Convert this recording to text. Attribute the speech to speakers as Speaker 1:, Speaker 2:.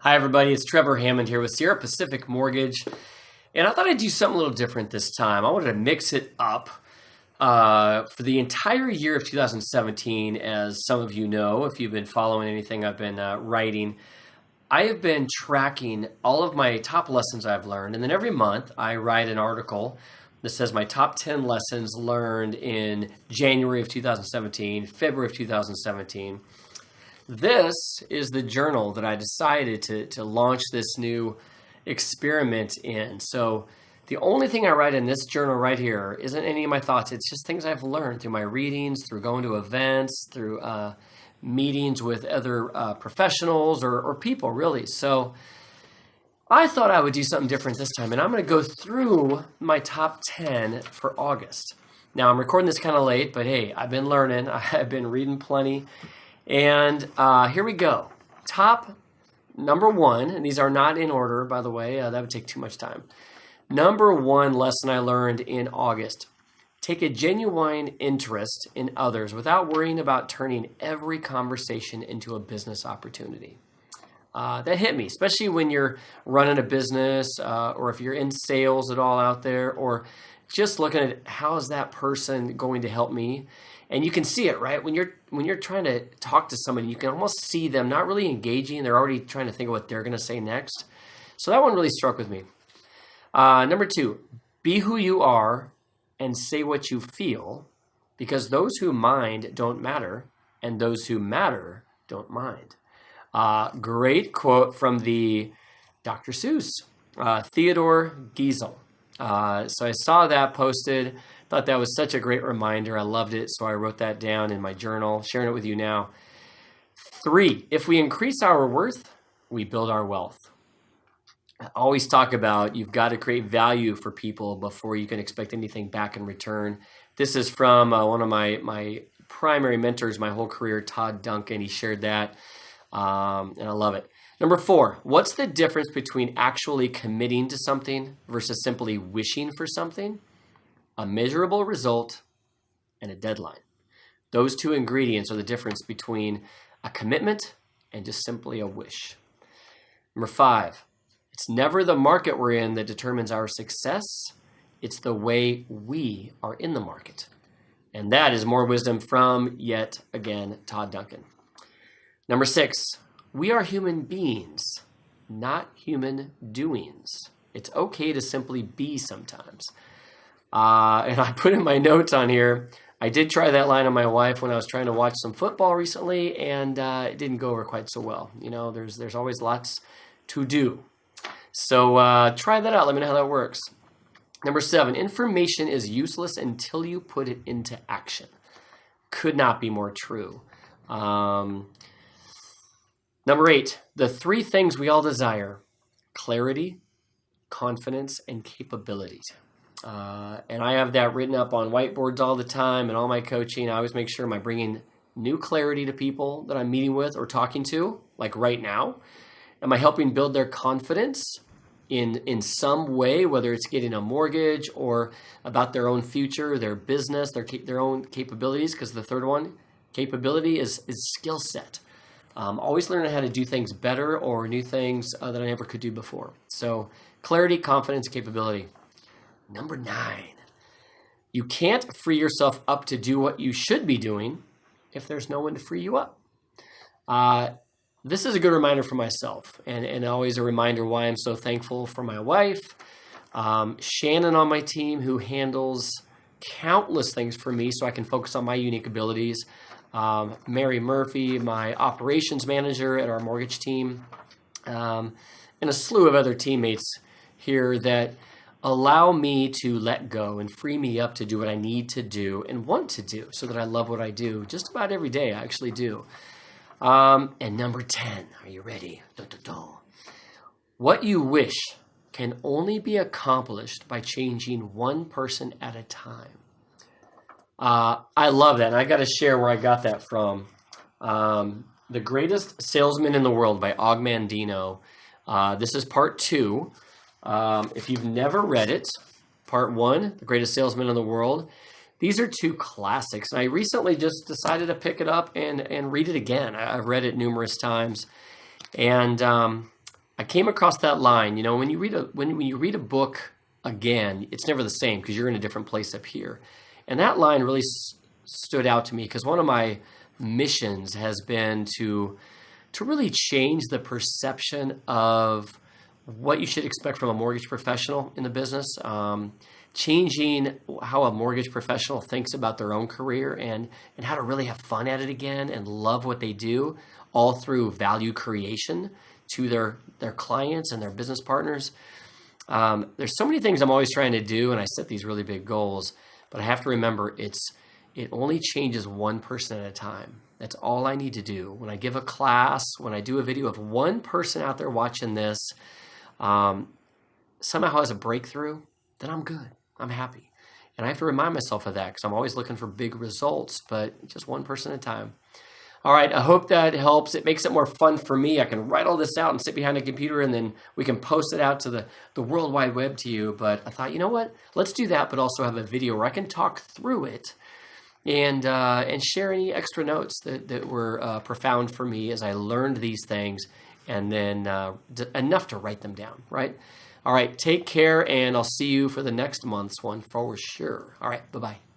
Speaker 1: Hi, everybody. It's Trevor Hammond here with Sierra Pacific Mortgage. And I thought I'd do something a little different this time. I wanted to mix it up for the entire year of 2017. As some of you know, if you've been following anything I've been writing, I have been tracking all of my top lessons I've learned. And then every month I write an article that says my top 10 lessons learned in January of 2017, February of 2017. This is the journal that I decided to launch this new experiment in. So the only thing I write in this journal right here isn't any of my thoughts. It's just things I've learned through my readings, through going to events, through meetings with other professionals or people, really. So I thought I would do something different this time, and I'm going to go through my top 10 for August. Now, I'm recording this kind of late, but hey, I've been learning. I've been reading plenty. And here we go. Top number one, and these are not in order, by the way. That would take too much time. Number one lesson I learned in August. Take a genuine interest in others without worrying about turning every conversation into a business opportunity. That hit me, especially when you're running a business or if you're in sales at all out there, or just looking at how is that person going to help me. And you can see it, right? When you're trying to talk to somebody, you can almost see them not really engaging. They're already trying to think of what they're going to say next. So that one really struck with me. Number two, be who you are and say what you feel, because those who mind don't matter, and those who matter don't mind. Great quote from the Dr. Seuss, Theodore Geisel. So I saw that posted. Thought that was such a great reminder. I loved it, so I wrote that down in my journal, sharing it with you now. 3, if we increase our worth, we build our wealth. I always talk about you've got to create value for people before you can expect anything back in return. This is from one of my primary mentors my whole career, Todd Duncan. He shared that, and I love it. Number 4, what's the difference between actually committing to something versus simply wishing for something? A measurable result and a deadline. Those two ingredients are the difference between a commitment and just simply a wish. Number 5, it's never the market we're in that determines our success. It's the way we are in the market. And that is more wisdom from, yet again, Todd Duncan. Number 6, we are human beings, not human doings. It's okay to simply be sometimes. And I put in my notes on here, I did try that line on my wife when I was trying to watch some football recently, and it didn't go over quite so well. You know, there's always lots to do. So try that out. Let me know how that works. Number 7, information is useless until you put it into action. Could not be more true. Number 8, the 3 things we all desire: clarity, confidence, and capability. And I have that written up on whiteboards all the time, and all my coaching, I always make sure I'm bringing new clarity to people that I'm meeting with or talking to, like right now. Am I helping build their confidence in some way, whether it's getting a mortgage or about their own future, their business, their own capabilities? Because the third one, capability, is skill set. Always learning how to do things better or new things that I never could do before. So clarity, confidence, capability. Number 9, you can't free yourself up to do what you should be doing if there's no one to free you up. This is a good reminder for myself, and always a reminder why I'm so thankful for my wife, Shannon on my team, who handles countless things for me so I can focus on my unique abilities, Mary Murphy, my operations manager at our mortgage team, and a slew of other teammates here that allow me to let go and free me up to do what I need to do and want to do so that I love what I do just about every day. I actually do. And number 10, are you ready? What you wish can only be accomplished by changing one person at a time. I love that. And I got to share where I got that from. The Greatest Salesman in the World by Og Mandino. This is part 2. If you've never read it, part 1, The Greatest Salesman in the World, these are 2 classics. And I recently just decided to pick it up and read it again. I've read it numerous times. And I came across that line. You know, when you read a book again, it's never the same because you're in a different place up here. And that line really stood out to me because one of my missions has been to really change the perception of what you should expect from a mortgage professional in the business, changing how a mortgage professional thinks about their own career and how to really have fun at it again and love what they do, all through value creation to their clients and their business partners. There's so many things I'm always trying to do, and I set these really big goals, but I have to remember it only changes one person at a time. That's all I need to do. When I give a class, when I do a video of one person out there watching this, somehow has a breakthrough, then I'm good. I'm happy. And I have to remind myself of that because I'm always looking for big results, but just one person at a time. All right, I hope that helps. It makes it more fun for me. I can write all this out and sit behind a computer, and then we can post it out to the World Wide Web to you. But I thought, you know what? Let's do that, but also have a video where I can talk through it and share any extra notes that were profound for me as I learned these things, and then enough to write them down, right? All right, take care, and I'll see you for the next month's one for sure. All right, bye-bye.